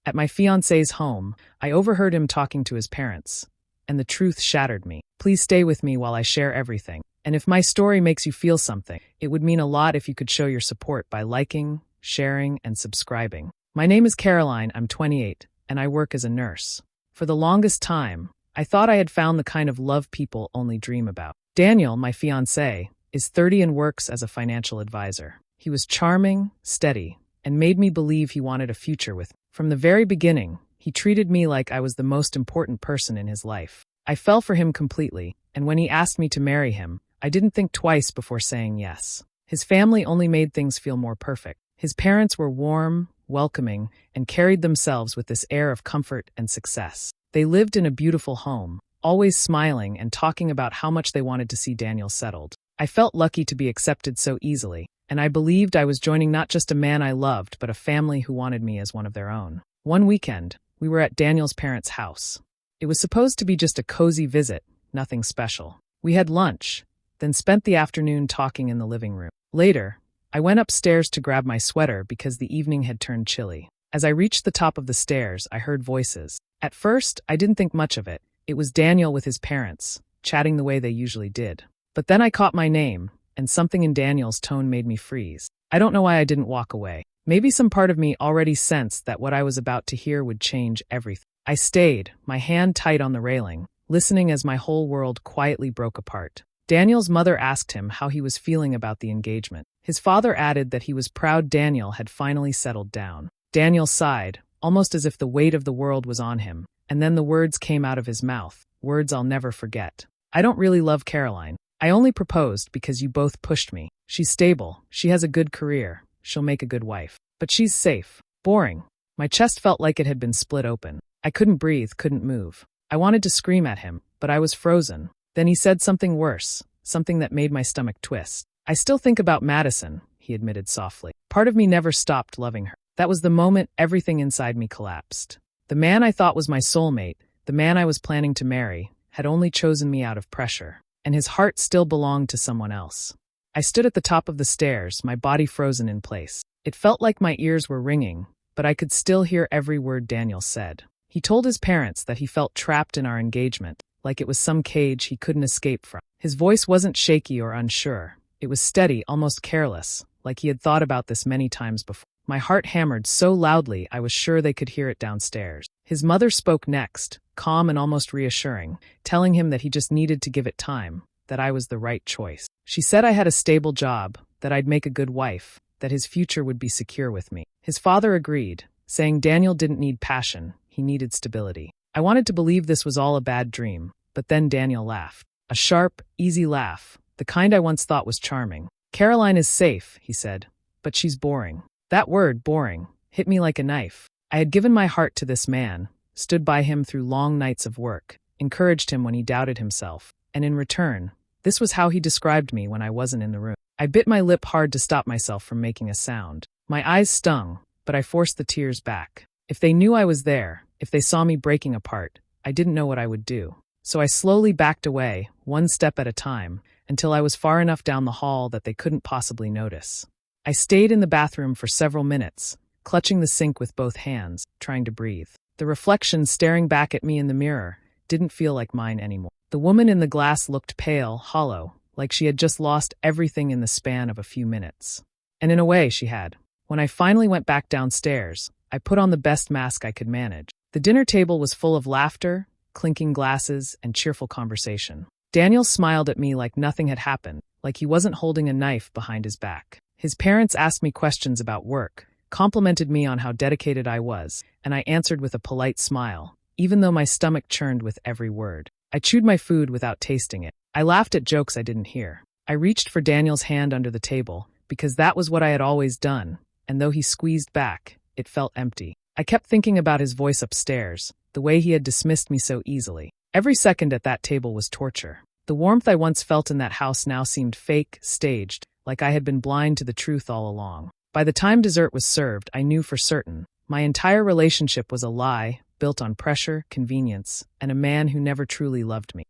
At my fiancé's home, I overheard him talking to his parents, and the truth shattered me. Please stay with me while I share everything. And if my story makes you feel something, it would mean a lot if you could show your support by liking, sharing, and subscribing. My name is Caroline, I'm 28, and I work as a nurse. For the longest time, I thought I had found the kind of love people only dream about. Daniel, my fiancé, is 30 and works as a financial advisor. He was charming, steady, and made me believe he wanted a future with me. From the very beginning, he treated me like I was the most important person in his life. I fell for him completely, and when he asked me to marry him, I didn't think twice before saying yes. His family only made things feel more perfect. His parents were warm, welcoming, and carried themselves with this air of comfort and success. They lived in a beautiful home, always smiling and talking about how much they wanted to see Daniel settled. I felt lucky to be accepted so easily, and I believed I was joining not just a man I loved, but a family who wanted me as one of their own. One weekend, we were at Daniel's parents' house. It was supposed to be just a cozy visit, nothing special. We had lunch, then spent the afternoon talking in the living room. Later, I went upstairs to grab my sweater because the evening had turned chilly. As I reached the top of the stairs, I heard voices. At first, I didn't think much of it. It was Daniel with his parents, chatting the way they usually did. But then I caught my name, and something in Daniel's tone made me freeze. I don't know why I didn't walk away. Maybe some part of me already sensed that what I was about to hear would change everything. I stayed, my hand tight on the railing, listening as my whole world quietly broke apart. Daniel's mother asked him how he was feeling about the engagement. His father added that he was proud Daniel had finally settled down. Daniel sighed, almost as if the weight of the world was on him, and then the words came out of his mouth, words I'll never forget. I don't really love Caroline. I only proposed because you both pushed me. She's stable, she has a good career, she'll make a good wife. But she's safe. Boring. My chest felt like it had been split open. I couldn't breathe, couldn't move. I wanted to scream at him, but I was frozen. Then he said something worse, something that made my stomach twist. I still think about Madison, he admitted softly. Part of me never stopped loving her. That was the moment everything inside me collapsed. The man I thought was my soulmate, the man I was planning to marry, had only chosen me out of pressure, and his heart still belonged to someone else. I stood at the top of the stairs, my body frozen in place. It felt like my ears were ringing, but I could still hear every word Daniel said. He told his parents that he felt trapped in our engagement, like it was some cage he couldn't escape from. His voice wasn't shaky or unsure. It was steady, almost careless, like he had thought about this many times before. My heart hammered so loudly I was sure they could hear it downstairs. His mother spoke next, calm and almost reassuring, telling him that he just needed to give it time, that I was the right choice. She said I had a stable job, that I'd make a good wife, that his future would be secure with me. His father agreed, saying Daniel didn't need passion, he needed stability. I wanted to believe this was all a bad dream, but then Daniel laughed. A sharp, easy laugh, the kind I once thought was charming. Caroline is safe, he said, but she's boring. That word, boring, hit me like a knife. I had given my heart to this man, stood by him through long nights of work, encouraged him when he doubted himself, and in return, this was how he described me when I wasn't in the room. I bit my lip hard to stop myself from making a sound. My eyes stung, but I forced the tears back. If they knew I was there, if they saw me breaking apart, I didn't know what I would do. So I slowly backed away, one step at a time, until I was far enough down the hall that they couldn't possibly notice. I stayed in the bathroom for several minutes, clutching the sink with both hands, trying to breathe. The reflection staring back at me in the mirror didn't feel like mine anymore. The woman in the glass looked pale, hollow, like she had just lost everything in the span of a few minutes. And in a way, she had. When I finally went back downstairs, I put on the best mask I could manage. The dinner table was full of laughter, clinking glasses, and cheerful conversation. Daniel smiled at me like nothing had happened, like he wasn't holding a knife behind his back. His parents asked me questions about work, complimented me on how dedicated I was, and I answered with a polite smile, even though my stomach churned with every word. I chewed my food without tasting it. I laughed at jokes I didn't hear. I reached for Daniel's hand under the table, because that was what I had always done, and though he squeezed back, it felt empty. I kept thinking about his voice upstairs, the way he had dismissed me so easily. Every second at that table was torture. The warmth I once felt in that house now seemed fake, staged, like I had been blind to the truth all along. By the time dessert was served, I knew for certain. My entire relationship was a lie, built on pressure, convenience, and a man who never truly loved me.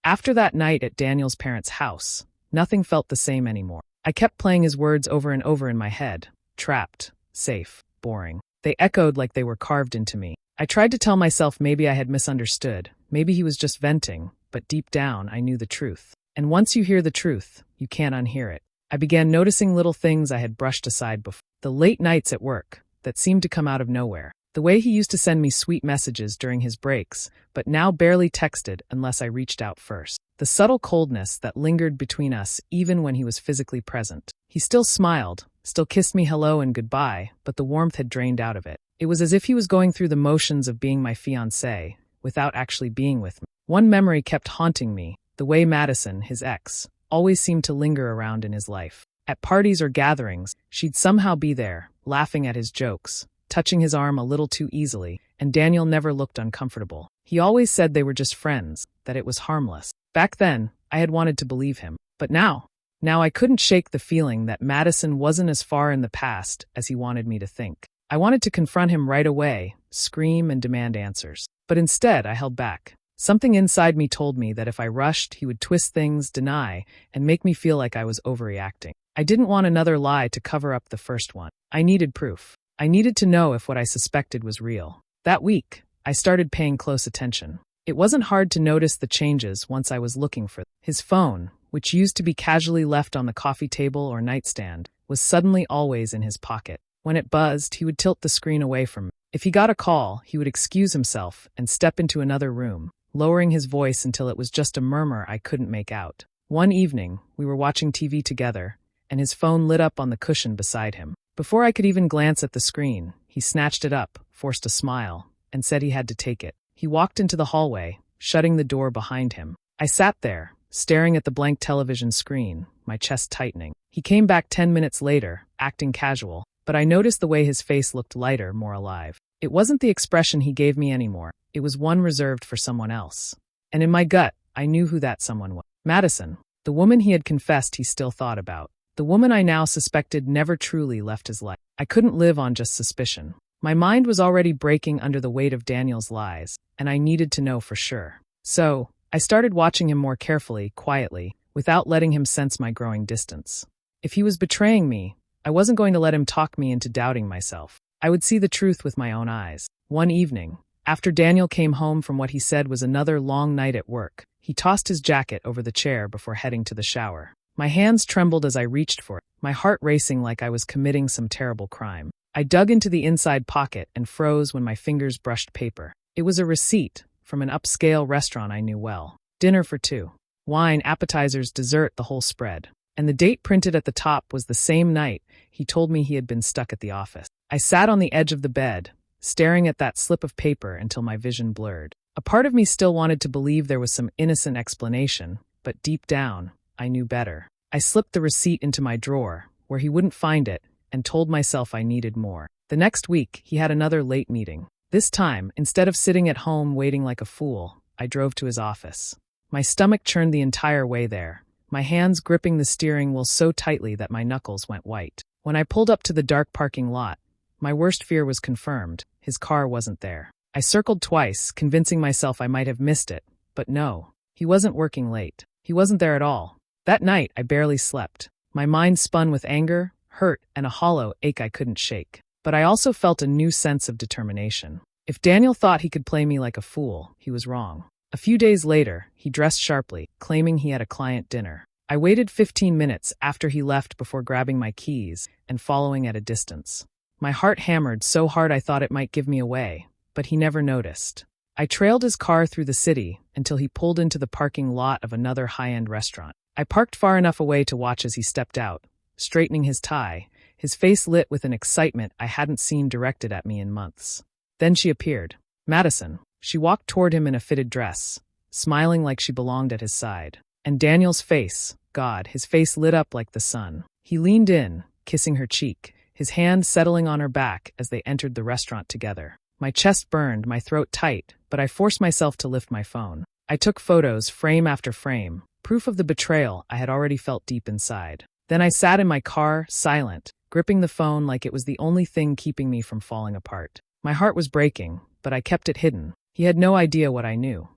After that night at Daniel's parents' house, nothing felt the same anymore. I kept playing his words over and over in my head. Trapped, safe, boring. They echoed like they were carved into me. I tried to tell myself maybe I had misunderstood, maybe he was just venting, but deep down I knew the truth. And once you hear the truth, you can't unhear it. I began noticing little things I had brushed aside before. The late nights at work that seemed to come out of nowhere. The way he used to send me sweet messages during his breaks, but now barely texted unless I reached out first. The subtle coldness that lingered between us even when he was physically present. He still smiled, still kissed me hello and goodbye, but the warmth had drained out of it. It was as if he was going through the motions of being my fiancé, without actually being with me. One memory kept haunting me, the way Madison, his ex, always seemed to linger around in his life. At parties or gatherings, she'd somehow be there, laughing at his jokes, touching his arm a little too easily, and Daniel never looked uncomfortable. He always said they were just friends, that it was harmless. Back then, I had wanted to believe him. But now I couldn't shake the feeling that Madison wasn't as far in the past as he wanted me to think. I wanted to confront him right away, scream and demand answers. But instead, I held back. Something inside me told me that if I rushed, he would twist things, deny, and make me feel like I was overreacting. I didn't want another lie to cover up the first one. I needed proof. I needed to know if what I suspected was real. That week, I started paying close attention. It wasn't hard to notice the changes once I was looking for them. His phone, which used to be casually left on the coffee table or nightstand, was suddenly always in his pocket. When it buzzed, he would tilt the screen away from me. If he got a call, he would excuse himself and step into another room, lowering his voice until it was just a murmur I couldn't make out. One evening, we were watching TV together, and his phone lit up on the cushion beside him. Before I could even glance at the screen, he snatched it up, forced a smile, and said he had to take it. He walked into the hallway, shutting the door behind him. I sat there, staring at the blank television screen, my chest tightening. He came back 10 minutes later, acting casual, but I noticed the way his face looked lighter, more alive. It wasn't the expression he gave me anymore. It was one reserved for someone else. And in my gut, I knew who that someone was. Madison, the woman he had confessed he still thought about. The woman I now suspected never truly left his life. I couldn't live on just suspicion. My mind was already breaking under the weight of Daniel's lies, and I needed to know for sure. So, I started watching him more carefully, quietly, without letting him sense my growing distance. If he was betraying me, I wasn't going to let him talk me into doubting myself. I would see the truth with my own eyes. One evening, after Daniel came home from what he said was another long night at work, he tossed his jacket over the chair before heading to the shower. My hands trembled as I reached for it, my heart racing like I was committing some terrible crime. I dug into the inside pocket and froze when my fingers brushed paper. It was a receipt from an upscale restaurant I knew well. Dinner for two. Wine, appetizers, dessert, the whole spread. And the date printed at the top was the same night he told me he had been stuck at the office. I sat on the edge of the bed, staring at that slip of paper until my vision blurred. A part of me still wanted to believe there was some innocent explanation, but deep down, I knew better. I slipped the receipt into my drawer, where he wouldn't find it, and told myself I needed more. The next week, he had another late meeting. This time, instead of sitting at home waiting like a fool, I drove to his office. My stomach churned the entire way there, my hands gripping the steering wheel so tightly that my knuckles went white. When I pulled up to the dark parking lot, my worst fear was confirmed. His car wasn't there. I circled twice, convincing myself I might have missed it, but no, he wasn't working late. He wasn't there at all. That night, I barely slept. My mind spun with anger, hurt, and a hollow ache I couldn't shake. But I also felt a new sense of determination. If Daniel thought he could play me like a fool, he was wrong. A few days later, he dressed sharply, claiming he had a client dinner. I waited 15 minutes after he left before grabbing my keys and following at a distance. My heart hammered so hard I thought it might give me away, but he never noticed. I trailed his car through the city until he pulled into the parking lot of another high-end restaurant. I parked far enough away to watch as he stepped out, straightening his tie, his face lit with an excitement I hadn't seen directed at me in months. Then she appeared. Madison. She walked toward him in a fitted dress, smiling like she belonged at his side. And Daniel's face, God, his face lit up like the sun. He leaned in, kissing her cheek, his hand settling on her back as they entered the restaurant together. My chest burned, my throat tight, but I forced myself to lift my phone. I took photos, frame after frame, proof of the betrayal I had already felt deep inside. Then I sat in my car, silent, gripping the phone like it was the only thing keeping me from falling apart. My heart was breaking, but I kept it hidden. He had no idea what I knew.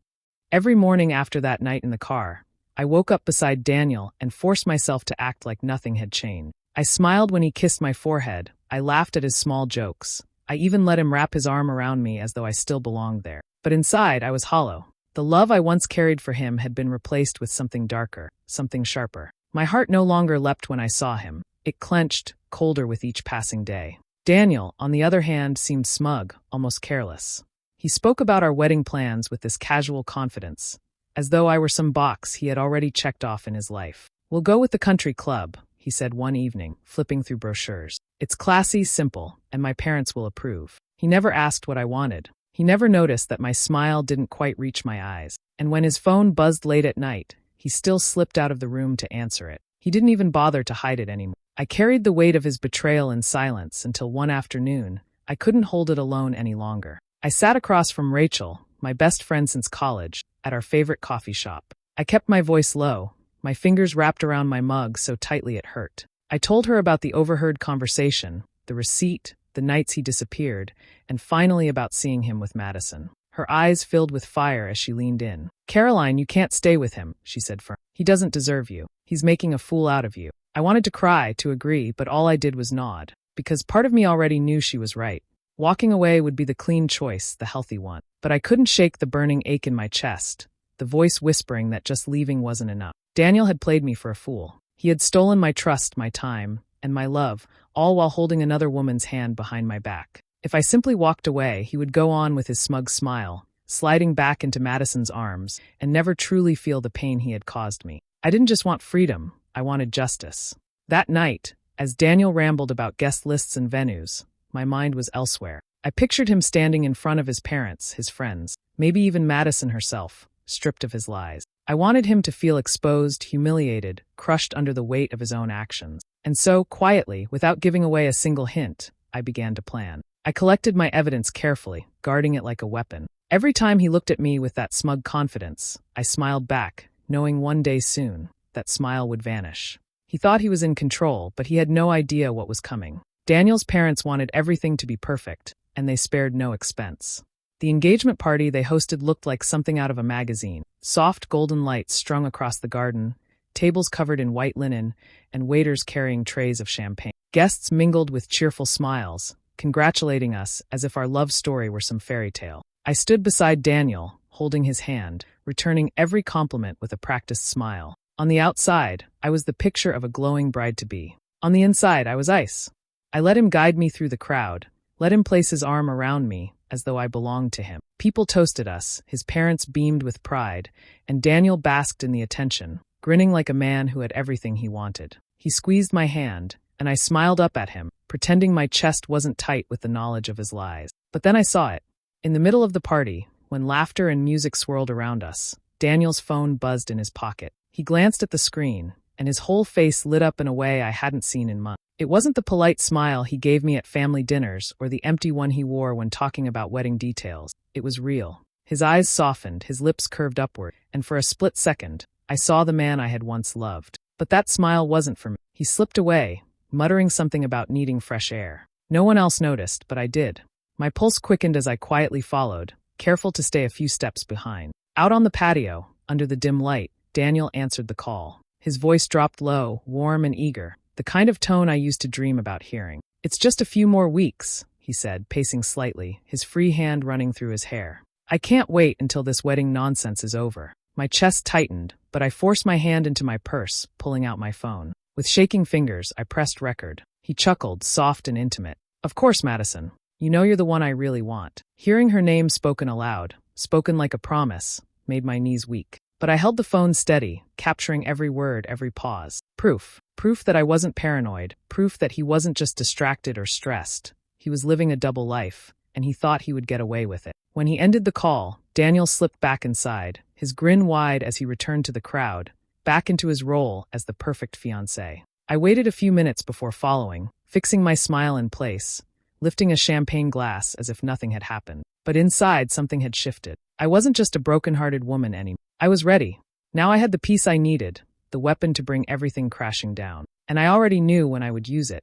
Every morning after that night in the car, I woke up beside Daniel and forced myself to act like nothing had changed. I smiled when he kissed my forehead, I laughed at his small jokes, I even let him wrap his arm around me as though I still belonged there. But inside, I was hollow. The love I once carried for him had been replaced with something darker, something sharper. My heart no longer leapt when I saw him. It clenched, colder with each passing day. Daniel, on the other hand, seemed smug, almost careless. He spoke about our wedding plans with this casual confidence, as though I were some box he had already checked off in his life. "We'll go with the country club," he said one evening, flipping through brochures. "It's classy, simple, and my parents will approve." He never asked what I wanted. He never noticed that my smile didn't quite reach my eyes. And when his phone buzzed late at night, he still slipped out of the room to answer it. He didn't even bother to hide it anymore. I carried the weight of his betrayal in silence until one afternoon, I couldn't hold it alone any longer. I sat across from Rachel, my best friend since college, at our favorite coffee shop. I kept my voice low, my fingers wrapped around my mug so tightly it hurt. I told her about the overheard conversation, the receipt, the nights he disappeared, and finally about seeing him with Madison. Her eyes filled with fire as she leaned in. "Caroline, you can't stay with him," she said firmly. "He doesn't deserve you. He's making a fool out of you." I wanted to cry, to agree, but all I did was nod, because part of me already knew she was right. Walking away would be the clean choice, the healthy one. But I couldn't shake the burning ache in my chest, the voice whispering that just leaving wasn't enough. Daniel had played me for a fool. He had stolen my trust, my time, and my love, all while holding another woman's hand behind my back. If I simply walked away, he would go on with his smug smile, sliding back into Madison's arms, and never truly feel the pain he had caused me. I didn't just want freedom, I wanted justice. That night, as Daniel rambled about guest lists and venues, my mind was elsewhere. I pictured him standing in front of his parents, his friends, maybe even Madison herself, stripped of his lies. I wanted him to feel exposed, humiliated, crushed under the weight of his own actions. And so, quietly, without giving away a single hint, I began to plan. I collected my evidence carefully, guarding it like a weapon. Every time he looked at me with that smug confidence, I smiled back, knowing one day soon, that smile would vanish. He thought he was in control, but he had no idea what was coming. Daniel's parents wanted everything to be perfect, and they spared no expense. The engagement party they hosted looked like something out of a magazine. Soft golden lights strung across the garden, tables covered in white linen, and waiters carrying trays of champagne. Guests mingled with cheerful smiles, congratulating us as if our love story were some fairy tale. I stood beside Daniel, holding his hand, returning every compliment with a practiced smile. On the outside, I was the picture of a glowing bride-to-be. On the inside, I was ice. I let him guide me through the crowd, let him place his arm around me, as though I belonged to him. People toasted us, his parents beamed with pride, and Daniel basked in the attention, grinning like a man who had everything he wanted. He squeezed my hand, and I smiled up at him, pretending my chest wasn't tight with the knowledge of his lies. But then I saw it. In the middle of the party, when laughter and music swirled around us, Daniel's phone buzzed in his pocket. He glanced at the screen, and his whole face lit up in a way I hadn't seen in months. It wasn't the polite smile he gave me at family dinners or the empty one he wore when talking about wedding details. It was real. His eyes softened, his lips curved upward, and for a split second, I saw the man I had once loved. But that smile wasn't for me. He slipped away, muttering something about needing fresh air. No one else noticed, but I did. My pulse quickened as I quietly followed, careful to stay a few steps behind. Out on the patio, under the dim light, Daniel answered the call. His voice dropped low, warm and eager, the kind of tone I used to dream about hearing. "It's just a few more weeks," he said, pacing slightly, his free hand running through his hair. "I can't wait until this wedding nonsense is over." My chest tightened, but I forced my hand into my purse, pulling out my phone. With shaking fingers, I pressed record. He chuckled, soft and intimate. "Of course, Madison. You know you're the one I really want." Hearing her name spoken aloud, spoken like a promise, made my knees weak. But I held the phone steady, capturing every word, every pause. Proof. Proof that I wasn't paranoid. Proof that he wasn't just distracted or stressed. He was living a double life, and he thought he would get away with it. When he ended the call, Daniel slipped back inside, his grin wide as he returned to the crowd, back into his role as the perfect fiancé. I waited a few minutes before following, fixing my smile in place, lifting a champagne glass as if nothing had happened. But inside, something had shifted. I wasn't just a broken-hearted woman anymore. I was ready. Now I had the piece I needed, the weapon to bring everything crashing down. And I already knew when I would use it.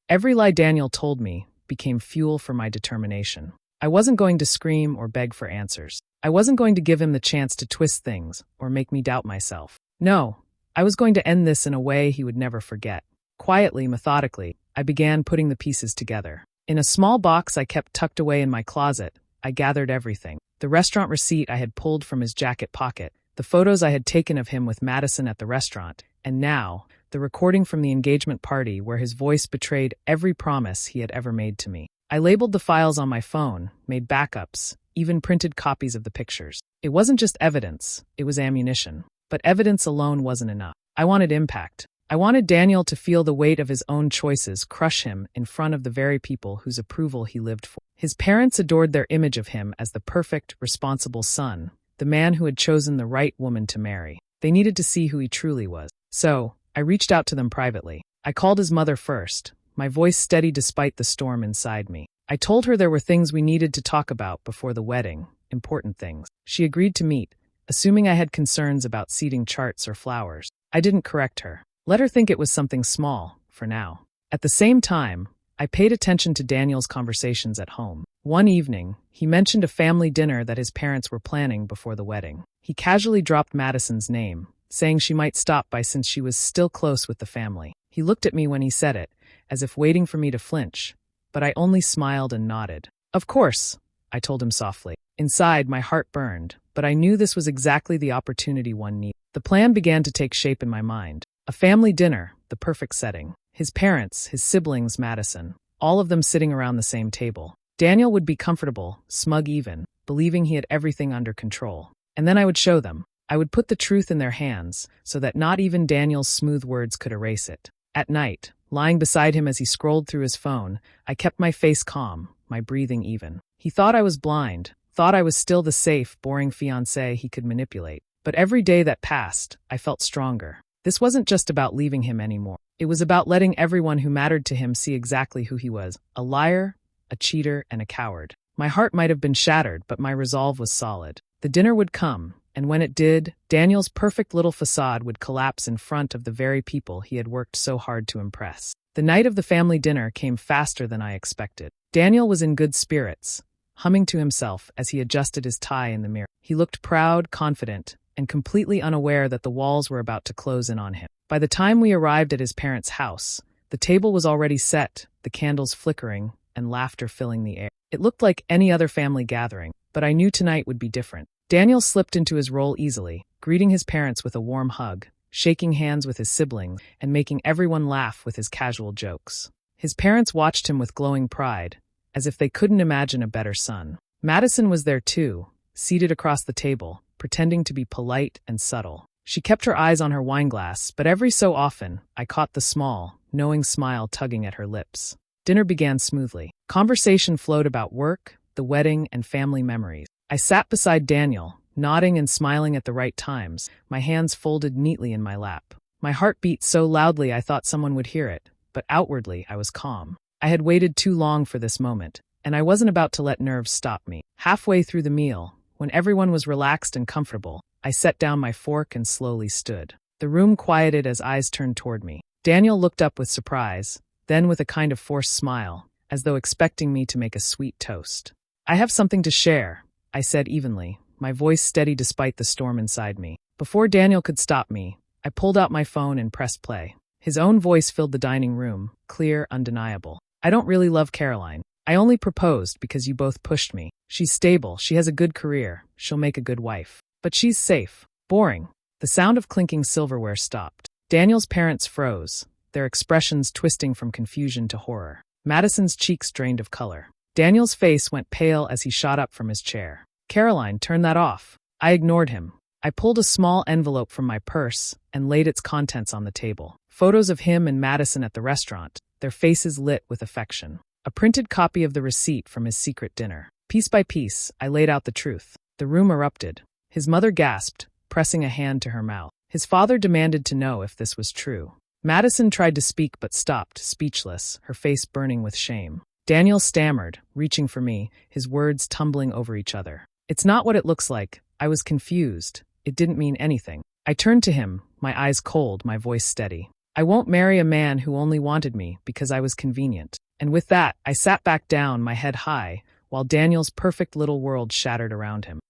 Every lie Daniel told me became fuel for my determination. I wasn't going to scream or beg for answers. I wasn't going to give him the chance to twist things or make me doubt myself. No, I was going to end this in a way he would never forget. Quietly, methodically, I began putting the pieces together. In a small box I kept tucked away in my closet, I gathered everything. The restaurant receipt I had pulled from his jacket pocket, the photos I had taken of him with Madison at the restaurant, and now, the recording from the engagement party where his voice betrayed every promise he had ever made to me. I labeled the files on my phone, made backups, even printed copies of the pictures. It wasn't just evidence, it was ammunition. But evidence alone wasn't enough. I wanted impact. I wanted Daniel to feel the weight of his own choices crush him in front of the very people whose approval he lived for. His parents adored their image of him as the perfect, responsible son, the man who had chosen the right woman to marry. They needed to see who he truly was. So, I reached out to them privately. I called his mother first, my voice steady despite the storm inside me. I told her there were things we needed to talk about before the wedding, important things. She agreed to meet, assuming I had concerns about seating charts or flowers. I didn't correct her. Let her think it was something small, for now. At the same time, I paid attention to Daniel's conversations at home. One evening, he mentioned a family dinner that his parents were planning before the wedding. He casually dropped Madison's name, saying she might stop by since she was still close with the family. He looked at me when he said it, as if waiting for me to flinch, but I only smiled and nodded. Of course, I told him softly. Inside, my heart burned, but I knew this was exactly the opportunity one needed. The plan began to take shape in my mind. A family dinner, the perfect setting. His parents, his siblings, Madison, all of them sitting around the same table. Daniel would be comfortable, smug even, believing he had everything under control. And then I would show them. I would put the truth in their hands, so that not even Daniel's smooth words could erase it. At night, lying beside him as he scrolled through his phone, I kept my face calm, my breathing even. He thought I was blind, thought I was still the safe, boring fiancé he could manipulate. But every day that passed, I felt stronger. This wasn't just about leaving him anymore. It was about letting everyone who mattered to him see exactly who he was. A liar, a cheater, and a coward. My heart might have been shattered, but my resolve was solid. The dinner would come, and when it did, Daniel's perfect little facade would collapse in front of the very people he had worked so hard to impress. The night of the family dinner came faster than I expected. Daniel was in good spirits, humming to himself as he adjusted his tie in the mirror. He looked proud, confident, and completely unaware that the walls were about to close in on him. By the time we arrived at his parents' house, the table was already set, the candles flickering, and laughter filling the air. It looked like any other family gathering, but I knew tonight would be different. Daniel slipped into his role easily, greeting his parents with a warm hug, shaking hands with his siblings, and making everyone laugh with his casual jokes. His parents watched him with glowing pride, as if they couldn't imagine a better son. Madison was there too, seated across the table, pretending to be polite and subtle. She kept her eyes on her wineglass, but every so often, I caught the small, knowing smile tugging at her lips. Dinner began smoothly. Conversation flowed about work, the wedding, and family memories. I sat beside Daniel, nodding and smiling at the right times, my hands folded neatly in my lap. My heart beat so loudly I thought someone would hear it, but outwardly I was calm. I had waited too long for this moment, and I wasn't about to let nerves stop me. Halfway through the meal, when everyone was relaxed and comfortable, I set down my fork and slowly stood. The room quieted as eyes turned toward me. Daniel looked up with surprise, then with a kind of forced smile, as though expecting me to make a sweet toast. I have something to share, I said evenly, my voice steady despite the storm inside me. Before Daniel could stop me, I pulled out my phone and pressed play. His own voice filled the dining room, clear, undeniable. I don't really love Caroline. I only proposed because you both pushed me. She's stable, she has a good career, she'll make a good wife. But she's safe. Boring. The sound of clinking silverware stopped. Daniel's parents froze, their expressions twisting from confusion to horror. Madison's cheeks drained of color. Daniel's face went pale as he shot up from his chair. Caroline, turn that off. I ignored him. I pulled a small envelope from my purse and laid its contents on the table. Photos of him and Madison at the restaurant, their faces lit with affection. A printed copy of the receipt from his secret dinner. Piece by piece, I laid out the truth. The room erupted. His mother gasped, pressing a hand to her mouth. His father demanded to know if this was true. Madison tried to speak but stopped, speechless, her face burning with shame. Daniel stammered, reaching for me, his words tumbling over each other. It's not what it looks like. I was confused. It didn't mean anything. I turned to him, my eyes cold, my voice steady. I won't marry a man who only wanted me because I was convenient. And with that, I sat back down, my head high, while Daniel's perfect little world shattered around him.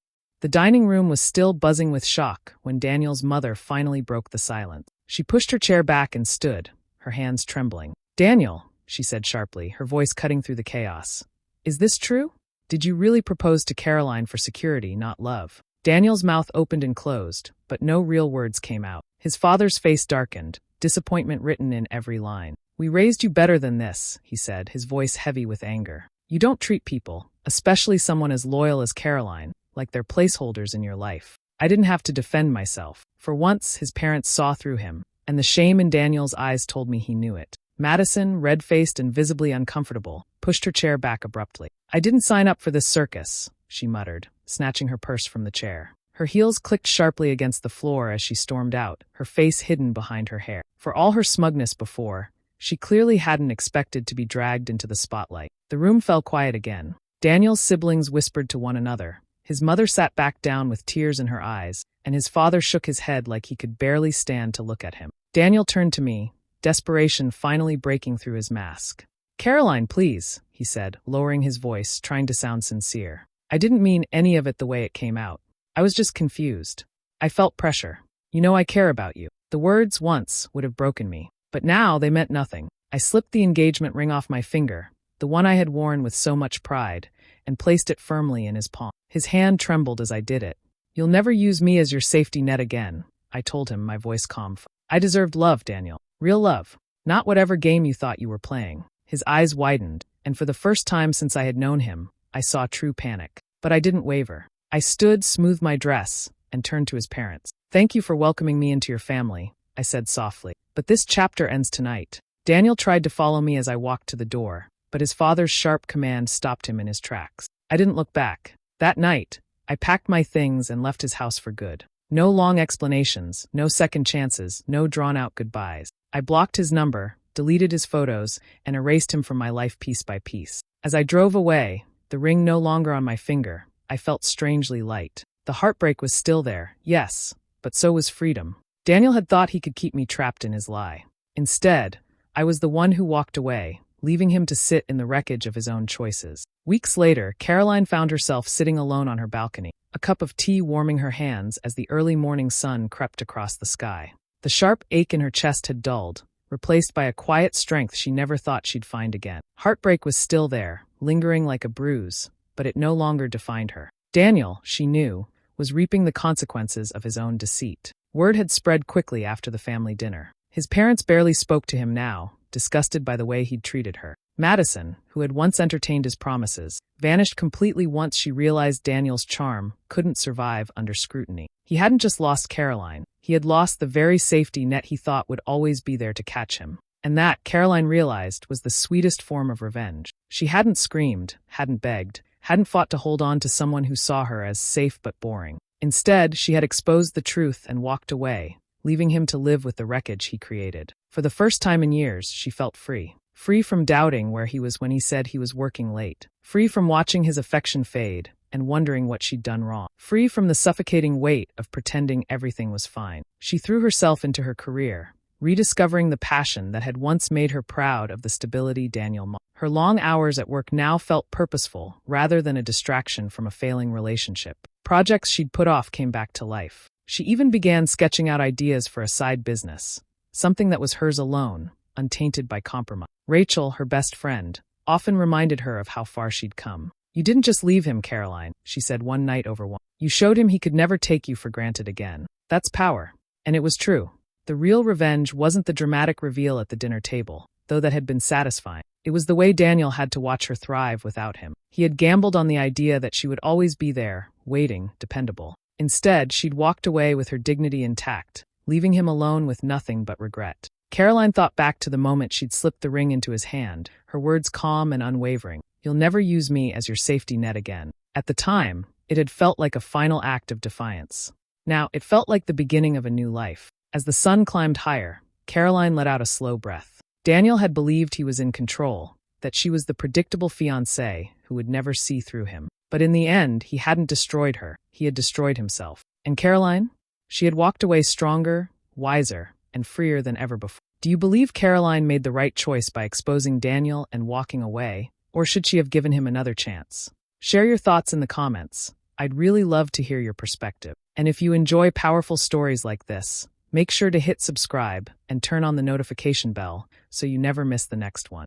The dining room was still buzzing with shock when Daniel's mother finally broke the silence. She pushed her chair back and stood, her hands trembling. Daniel, she said sharply, her voice cutting through the chaos. Is this true? Did you really propose to Caroline for security, not love? Daniel's mouth opened and closed, but no real words came out. His father's face darkened, disappointment written in every line. We raised you better than this, he said, his voice heavy with anger. You don't treat people, especially someone as loyal as Caroline, like they're placeholders in your life. I didn't have to defend myself. For once, his parents saw through him, and the shame in Daniel's eyes told me he knew it. Madison, red-faced and visibly uncomfortable, pushed her chair back abruptly. I didn't sign up for this circus, she muttered, snatching her purse from the chair. Her heels clicked sharply against the floor as she stormed out, her face hidden behind her hair. For all her smugness before, she clearly hadn't expected to be dragged into the spotlight. The room fell quiet again. Daniel's siblings whispered to one another. His mother sat back down with tears in her eyes, and his father shook his head like he could barely stand to look at him. Daniel turned to me, desperation finally breaking through his mask. Caroline, please, he said, lowering his voice, trying to sound sincere. I didn't mean any of it the way it came out. I was just confused. I felt pressure. You know I care about you. The words once would have broken me, but now they meant nothing. I slipped the engagement ring off my finger, the one I had worn with so much pride, and placed it firmly in his palm. His hand trembled as I did it. You'll never use me as your safety net again, I told him, my voice calm. I deserved love, Daniel. Real love. Not whatever game you thought you were playing. His eyes widened, and for the first time since I had known him, I saw true panic. But I didn't waver. I stood, smoothed my dress, and turned to his parents. Thank you for welcoming me into your family, I said softly. But this chapter ends tonight. Daniel tried to follow me as I walked to the door, but his father's sharp command stopped him in his tracks. I didn't look back. That night, I packed my things and left his house for good. No long explanations, no second chances, no drawn-out goodbyes. I blocked his number, deleted his photos, and erased him from my life piece by piece. As I drove away, the ring no longer on my finger, I felt strangely light. The heartbreak was still there, yes, but so was freedom. Daniel had thought he could keep me trapped in his lie. Instead, I was the one who walked away, leaving him to sit in the wreckage of his own choices. Weeks later, Caroline found herself sitting alone on her balcony, a cup of tea warming her hands as the early morning sun crept across the sky. The sharp ache in her chest had dulled, replaced by a quiet strength she never thought she'd find again. Heartbreak was still there, lingering like a bruise, but it no longer defined her. Daniel, she knew, was reaping the consequences of his own deceit. Word had spread quickly after the family dinner. His parents barely spoke to him now, disgusted by the way he'd treated her. Madison, who had once entertained his promises, vanished completely once she realized Daniel's charm couldn't survive under scrutiny. He hadn't just lost Caroline, he had lost the very safety net he thought would always be there to catch him. And that, Caroline realized, was the sweetest form of revenge. She hadn't screamed, hadn't begged, hadn't fought to hold on to someone who saw her as safe but boring. Instead, she had exposed the truth and walked away, leaving him to live with the wreckage he created. For the first time in years, she felt free. Free from doubting where he was when he said he was working late. Free from watching his affection fade and wondering what she'd done wrong. Free from the suffocating weight of pretending everything was fine. She threw herself into her career, rediscovering the passion that had once made her proud of the stability Daniel modeled. Her long hours at work now felt purposeful rather than a distraction from a failing relationship. Projects she'd put off came back to life. She even began sketching out ideas for a side business, something that was hers alone, untainted by compromise. Rachel, her best friend, often reminded her of how far she'd come. You didn't just leave him, Caroline, she said one night over wine. You showed him he could never take you for granted again. That's power. And it was true. The real revenge wasn't the dramatic reveal at the dinner table, though that had been satisfying. It was the way Daniel had to watch her thrive without him. He had gambled on the idea that she would always be there, waiting, dependable. Instead, she'd walked away with her dignity intact, leaving him alone with nothing but regret. Caroline thought back to the moment she'd slipped the ring into his hand, her words calm and unwavering. You'll never use me as your safety net again. At the time, it had felt like a final act of defiance. Now, it felt like the beginning of a new life. As the sun climbed higher, Caroline let out a slow breath. Daniel had believed he was in control, that she was the predictable fiancé who would never see through him. But in the end, he hadn't destroyed her, he had destroyed himself. And Caroline? She had walked away stronger, wiser, and freer than ever before. Do you believe Caroline made the right choice by exposing Daniel and walking away, or should she have given him another chance? Share your thoughts in the comments. I'd really love to hear your perspective. And if you enjoy powerful stories like this, make sure to hit subscribe and turn on the notification bell so you never miss the next one.